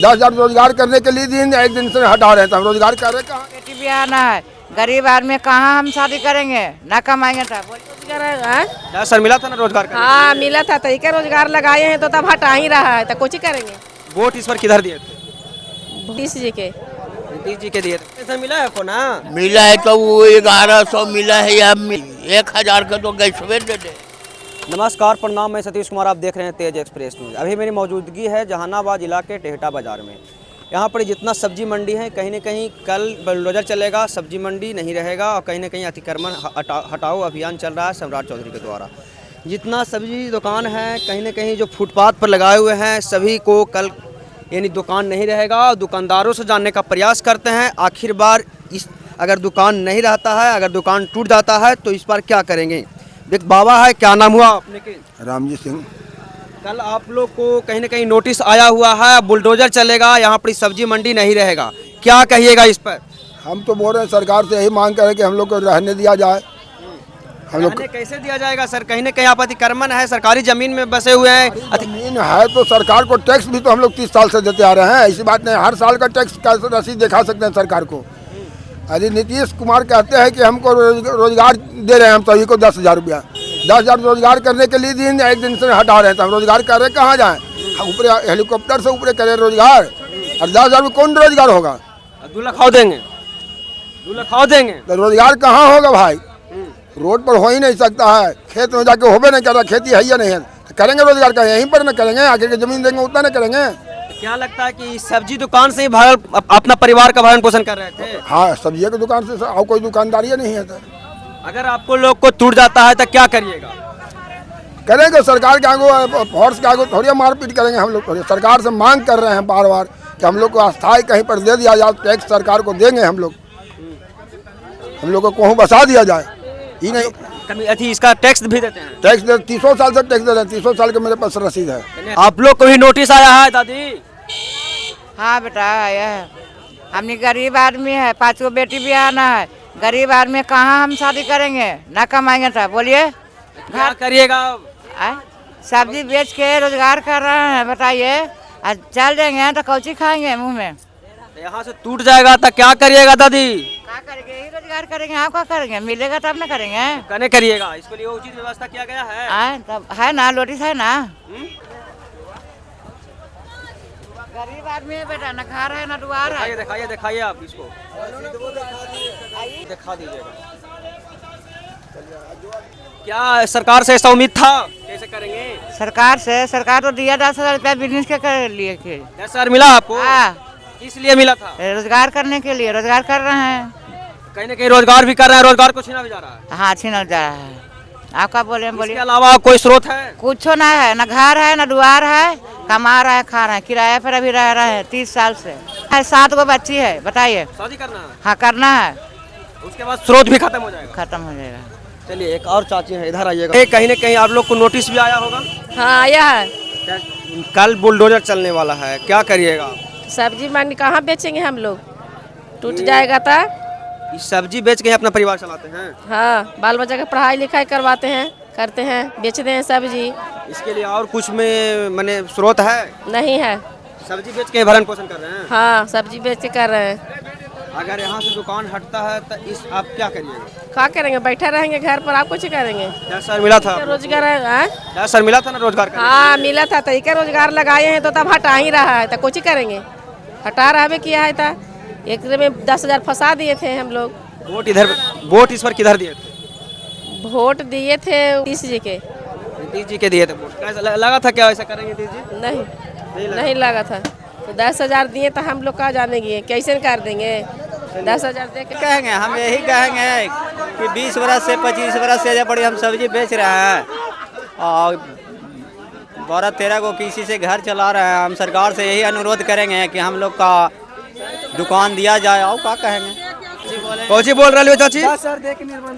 10,000 रोजगार करने के लिए दिन एक दिन से हटा रहे थे। हम रोजगार कर रहे कहाँ? बेटी भी आना है, गरीब आदमी कहाँ हम शादी करेंगे, ना कमाएंगे तो सर मिला था ना रोजगार का? हाँ मिला था, तो क्या रोजगार लगाए हैं तो तब हटा ही रहा है, तो कुछ करेंगे। वोट इस बार किधर दिए थे? नीतीश जी के। नीतीश जी के दिए थे। पैसा मिला है आपको ना? मिला है तो वो 1100 मिला है या 1000 का तो गैस दे दे। नमस्कार, प्रणाम। मैं सतीश कुमार, आप देख रहे हैं तेज एक्सप्रेस न्यूज। अभी मेरी मौजूदगी है जहानाबाद इलाके के टेहटा बाजार में। यहाँ पर जितना सब्जी मंडी है, कहीं न कहीं कल बुलडोजर चलेगा, सब्जी मंडी नहीं रहेगा और कहीं न कहीं अतिक्रमण हटाओ अभियान चल रहा है सम्राट चौधरी के द्वारा। जितना सब्जी दुकान है कहीं न कहीं जो फुटपाथ पर लगाए हुए हैं, सभी को कल यानी दुकान नहीं रहेगा। दुकानदारों से जानने का प्रयास करते हैं आखिर बार इस अगर दुकान नहीं रहता है, अगर दुकान टूट जाता है तो इस बार क्या करेंगे। एक बाबा है, क्या नाम हुआ आपने के? रामजी सिंह। कल आप लोग को कहीं न कहीं नोटिस आया हुआ है, बुलडोजर चलेगा, यहाँ पर सब्जी मंडी नहीं रहेगा, क्या कहिएगा इस पर? हम तो बोल रहे हैं सरकार से यही मांग करें कि हम लोग को रहने दिया जाए। हम लोग कैसे दिया जाएगा सर? कहीं न कहीं आप अतिक्रमण है, सरकारी जमीन में बसे हुए हैं। जमीन है तो सरकार को टैक्स भी तो हम लोग 30 साल से देते आ रहे हैं। ऐसी बात नहीं, हर साल का टैक्स का रसीद दिखा सकते हैं सरकार को। यदि नीतीश कुमार कहते हैं कि हमको रोजगार दे रहे हैं, हम सभी को 10,000 रुपया, 10,000 रोजगार करने के लिए दिन एक दिन से हटा रहे थे। हम रोजगार कर रहे कहाँ जाएँ? ऊपर हेलीकॉप्टर से ऊपर करें रोजगार, और 10,000 में कौन रोजगार होगा? 2 लाख खाओ देंगे, 2 लाख खाओ देंगे तो रोजगार कहाँ होगा भाई? रोड पर हो ही नहीं सकता है, खेत में जाके होबे नहीं कर रहा, खेती है या नहीं है, तो करेंगे रोजगार का यहीं पर न करेंगे, आगे के जमीन देंगे उतना न करेंगे। क्या लगता है कि सब्जी दुकान से ही अपना परिवार का भरण पोषण कर रहे थे? हाँ, सब्जी की दुकान से और कोई दुकानदारी नहीं है। तो अगर आपको लोग को टूट जाता है तो क्या करिएगा? करेंगे सरकार के आगे, फोर्स के आगे थोड़ी मारपीट करेंगे। हम लोग सरकार से मांग कर रहे हैं बार बार कि हम लोग को अस्थायी कहीं पर दे दिया जाए, टैक्स सरकार को देंगे। हम लोग को कहूँ बसा दिया जाए ही नहीं। कभी इसका टैक्स भी देते हैं? टैक्स 30 साल से टैक्स दे रहे हैं, 30 साल के मेरे पास रसीद है। आप लोग को भी नोटिस आया है दादी? हाँ बेटा आया है। हमने गरीब आदमी है, 5 गो बेटी भी आना है, गरीब आदमी कहाँ हम शादी करेंगे, ना कमाएंगे तो बोलिए क्या करिएगा? सब्जी बेच के रोजगार कर रहे हैं, बताइए। आज चल जाएंगे तो कौची खाएंगे मुंह में? यहाँ से टूट जाएगा तो क्या करिएगा दादी? क्या करेंगे? यही रोजगार करेंगे। आप क्या करेंगे? मिलेगा तब ना करेंगे। कहने करिएगा, इसके लिए उचित व्यवस्था किया गया है। तब है ना, नोटिस है ना। गरीब आदमी है बेटा, ना घर है ना द्वार है। दिखाइए दिखाइए आप इसको दिखा दीजिएगा। क्या सरकार से ऐसा उम्मीद था? कैसे करेंगे? सरकार तो दिया 10,000 रुपया बिजनेस के कर लिए। 10,000 मिला आपको? हाँ, इसलिए मिला था? रोजगार करने के लिए रोजगार कर रहे हैं। कहीं न कहीं रोजगार भी कर रहे हैं, रोजगार को छीना भी जा रहा है। हाँ, छीना जा रहा है। आपका बोलिए इसके अलावा कोई स्रोत है? कुछ ना है, ना घर है ना द्वार है, कमा रहा है, खा रहा है, किराया पर अभी रह रहे हैं 30 साल से। 7 गो बच्ची है, बताइए। शादी करना है? हाँ करना है, उसके बाद स्रोत भी खत्म हो जाएगा। खत्म हो जाएगा। चलिए एक और चाची है, इधर आइएगा। कहीं न कहीं आप लोग को नोटिस भी आया होगा? हाँ आया है। कल बुलडोजर चलने वाला है, क्या करिएगा? सब्जी मंडी कहाँ बेचेंगे हम लोग? टूट जाएगा तो इस सब्जी बेच के अपना परिवार चलाते हैं? हाँ, बाल बच्चा का पढ़ाई लिखाई करवाते हैं, करते हैं, बेचते हैं सब्जी। इसके लिए और कुछ में माने स्रोत है? नहीं है, सब्जी बेच के भरण पोषण कर रहे हैं? हाँ सब्जी बेच के कर रहे हैं। अगर यहाँ से दुकान हटता है तो आप क्या करिएगा? क्या करेंगे? बैठे रहेंगे घर पर। आप कुछ करेंगे? 10,000 मिला था? रोजगार है। 10,000 मिला था ना रोजगार का? हाँ मिला था, तो क्या रोजगार लगाए हैं तो तब हटा ही रहा है, तो कुछ करेंगे। हटा रहा किया है, था एक में 10,000 फंसा दिए थे हम लोग। वोट इस बार किधर दिए थे? वोट दिए थे नीतीश जी के। नीतीश जी के दिए थे वोट। कैसा लगा था, क्या ऐसा करेंगे नीतीश जी? नहीं लगा था। तो 10,000 दिए तो हम लोग कहाँ जानेंगे, कैसे कर देंगे? 10,000 दे के कहेंगे, हम यही कहेंगे कि 20 बरस से 25 बरस से बड़ी हम सब्जी बेच रहे हैं और 12-13 को किसी से घर चला रहे हैं। हम सरकार से यही अनुरोध करेंगे कि हम लोग का दुकान दिया जाए। और क्या कहेंगे? कौची बोल रहे हो चाची?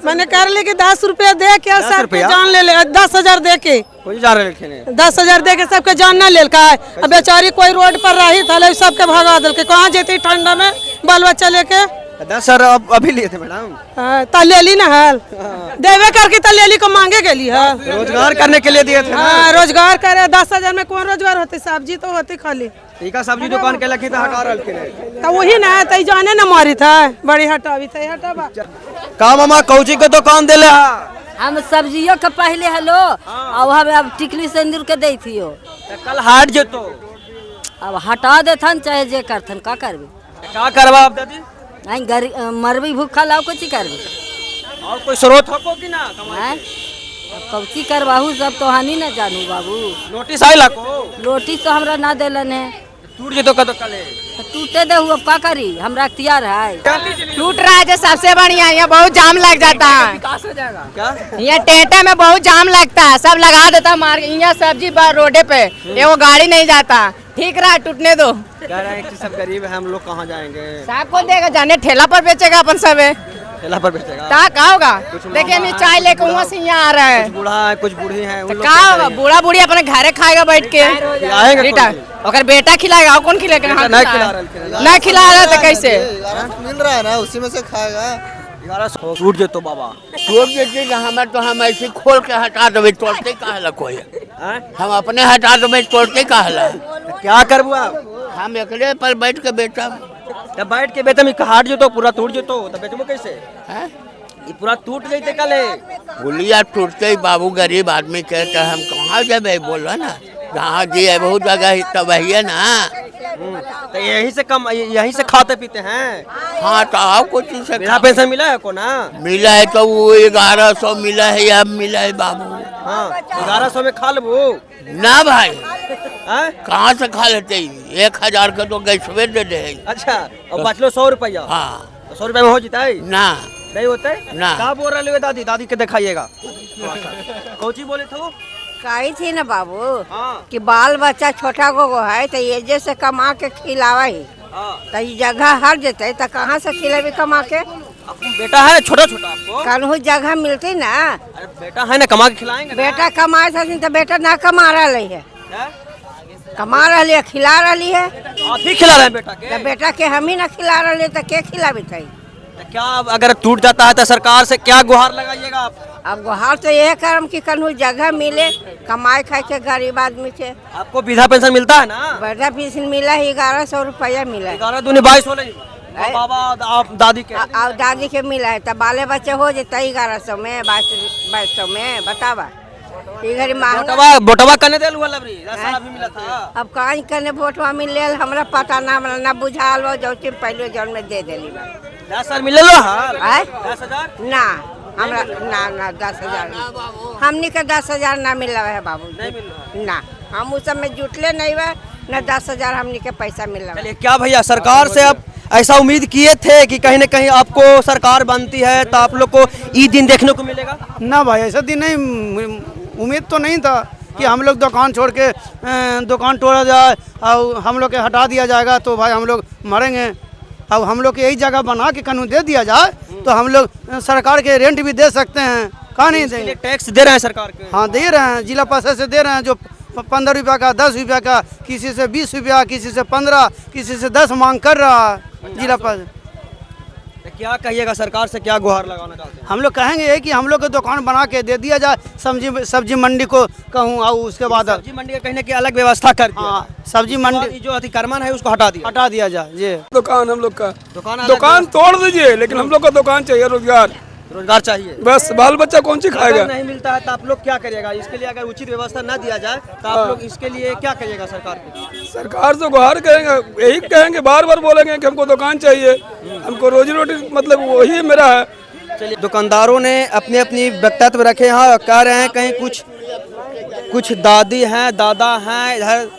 मैंने कर ली कि 10 रुपया दे के सबके जान ले ले, 10,000 दे के, कोई जा रहे 10,000 दे के सबके जान न ले का। अब बेचारी कोई रोड पर रही था, सबके भगा दिल के। कहाँ जेती ठंडा में बाल बच्चा लेके? 10 सर अभी लिए थे मैडम। तलेली ना हल देवे करके तलेली को मांगे गेली है। रोजगार करने के लिए दिए थे ना। हाँ रोजगार करे 10,000 में कौन रोजगार होती, सब्जी तो होती खाली। ठीक है, सब्जी दुकान के लखी था हटा रखी है तो वही ना तई जाने न मारी था बड़ी हटावी थे हटावा। का मामा कौची के दुकान देले हम सब्जियों के पहले हेलो और हम अब टिकली सिंदूर के दी थी कल हाट जेतो अब हटा देथन चाहे जे करथन का करबे का करवा आप दादी नहीं गरीब मरबी भूखा लाओ कुछ करबे और कोई स्रोत हो कि ना कमाई हैं कौची करवाहू सब तो हानि न जानू बाबू। नोटिस आइला को नोटिस तो हमरा ना देलन है। टूट जेतो कतो कल तो टूटे दे अब का करी हमरा अख्तियार है। टूट रहा है जो सबसे बढ़िया, यहाँ बहुत जाम लग जाता है। विकास हो जाएगा क्या? यहाँ टेंटा में बहुत जाम लगता है, सब लगा देता मार्केट, यहाँ सब्जी रोडे पे वो गाड़ी नहीं जाता। ठीक रहा, टूटने दो। कह रहे हैं कि सब गरीब है, हम लोग कहाँ जाएंगे? सबको देगा, जाने ठेला पर बेचेगा अपन सब ठेला पर बेचेगा। का होगा? देखिए नहीं चाय लेके वहाँ से यहाँ आ रहा है। कुछ बूढ़ा है कुछ बूढ़ी है, तो का होगा? बूढ़ा बूढ़ी अपने घरे खाएगा बैठ के, अगर बेटा खिलाएगा और कौन खिलाएगा? नहीं खिला रहा तो कैसे मिल रहा है ना, उसी में से खाएगा। 1100 टूट जेतो बाबा। टूट जेती हमें तो हम ऐसे खोल के हटा देवे, तोड़ते कहला कोई हम अपने हटा देवे, तोड़ते कहला। क्या करबू आप? हम एकले पर बैठ के बेचा जब बैठ के बेचम हाट जेतो पूरा टूट जेतो तो बेचबो कैसे? है ये पूरा टूट जैते कल गुलिया टूटते ही बाबू, गरीब आदमी के तो हम कहाँ जाबे? बोलो ना, जहाँ जी है बहुत जगह तब है ना। तो यहीं से कम यहीं से खाते पीते हैं। हाँ तो आओ कुछ चीज से बिना पेंशन मिला है को ना? मिला है तो वो 1100 मिला है, अब मिला है बाबू। हाँ 1100 में खा लेबू ना भाई, हैं? कहाँ से खा लेते? 1000 का तो गैसवे दे दे। अच्छा और बचलो 100 रुपया। हाँ तो 100 रुपया में हो जीता है ना? नहीं होते ना। क्या बोल रहे हो दादी? दादी के दिखाइएगा कौची बोले थे वो? कही थी ना बाबू हाँ कि बाल बच्चा छोटा गो है तो ये जैसे कमा के खिलावा ही हाँ। तो ये जगह हट जेते तो कहाँ से खिलेबी कमा के? बेटा है छोटा छोटा आपको? कन्हू जगह मिलती ना। अरे बेटा है ना, कमा के खिलाएंगे ना। बेटा कमाए थे तो बेटा ना कमा रही है, क्या? कमा रही है, खिला रही है। आप ही खिला रहे हैं बेटा के? तो बेटा के हम ही ना खिला रहे तो के खिलाबी थे? तो क्या अगर टूट जाता है तो सरकार से क्या गुहार लगाइएगा आप? अब गुहार तो यह करम कि कन्हू जगह मिले, कमाए खाए के गरीब आदमी के। आपको वृद्धा पेंशन मिलता है ना? वृद्धा पेंशन मिला है 1100 रुपया मिला है। 11 दूनी 22 हो रही बाबा आप दादी के और दादी के मिला है तो बाले बच्चे हो जाता 1100 में 2200 में बतावा। इधर महंगा बोटवा करने दे लुआ लबरी 10 साल अभी मिला था। अब कहीं करने वोटवा मिल हमरा पता ना, हमरा ना बुझाल हो जो पहले जौन में दे देली 10 साल मिले लो हाल 10,000 ना हमरा ना 10,000 हमनी के 10,000 ना मिल रहा है बाबू। नहीं मिल रहा है। ना हम उस समय जुटले नहीं हुआ ना 10,000 हमनी के पैसा मिल रहा है। चलिए क्या भैया, सरकार से अब ऐसा उम्मीद किए थे कि कहीं न कहीं आपको सरकार बनती है तो आप लोग को ई दिन देखने को मिलेगा? ना भाई ऐसा दिन नहीं, उम्मीद तो नहीं था कि हम लोग दुकान छोड़ के दुकान तोड़ा जाए और हम लोग के हटा दिया जाएगा तो भाई हम लोग मरेंगे। अब हम लोग के यही जगह बना के कानून दे दिया जाए तो हम लोग सरकार के रेंट भी दे सकते हैं। कहाँ नहीं देंगे? टैक्स दे रहे हैं सरकार के? हाँ दे रहे हैं, जिला परिषद से दे रहे हैं, जो 15 रुपया का 10 रुपया का, किसी से 20 रुपया, किसी से 15, किसी से 10 मांग कर रहा है जिला परिषद। क्या कहिएगा, सरकार से क्या गुहार लगाना चाहते हैं? हम लोग कहेंगे ये कि हम लोग को दुकान बना के दे दिया जाए, सब्जी मंडी को कहूँ और उसके बाद सब्जी मंडी का कहीं ना कहीं अलग व्यवस्था कर दिया। हाँ सब्जी मंडी जो अतिक्रमण है उसको हटा दिया जाए। जी दुकान हम लोग का दुकान तोड़ दीजिए, लेकिन हम लोग का दुकान चाहिए, रोजगार चाहिए। बस बाल बच्चा कौन सी खाएगा? नहीं मिलता है तो आप लोग क्या करिएगा? इसके लिए अगर उचित व्यवस्था ना दिया जाए तो आप लोग इसके लिए क्या करिएगा सरकार को? सरकार से गुहार करेंगे, यही कहेंगे, बार बार बोलेंगे कि हमको दुकान चाहिए, हमको रोजी रोटी, मतलब वही मेरा है। चलिए, दुकानदारों ने अपनी अपनी वक्तव्य रखे हैं और कह रहे हैं कहीं कुछ दादी हैं, दादा हैं, इधर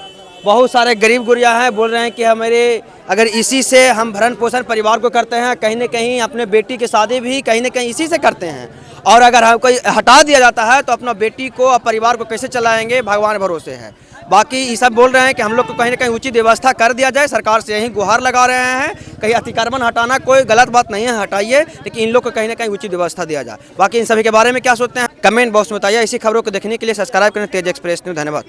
बहुत सारे गरीब गुरिया हैं, बोल रहे हैं कि हमारे अगर इसी से हम भरण पोषण परिवार को करते हैं, कहीं न कहीं अपने बेटी की शादी भी कहीं न कहीं इसी से करते हैं, और अगर हम कोई हटा दिया जाता है तो अपना बेटी को और परिवार को कैसे चलाएंगे, भगवान भरोसे है। बाकी ये सब बोल रहे हैं कि हम लोग को कहीं न कहीं उचित व्यवस्था कर दिया जाए, सरकार से यही गुहार लगा रहे हैं। कहीं अतिक्रमण हटाना कोई गलत बात नहीं है, हटाइए, लेकिन इन लोग को कहीं न कहीं उचित व्यवस्था दिया जाए। बाकी इन सभी के बारे में क्या सोचते हैं कमेंट बॉक्स में बताइए। इसी खबरों को देखने के लिए सब्सक्राइब करें तेज एक्सप्रेस न्यूज़। धन्यवाद।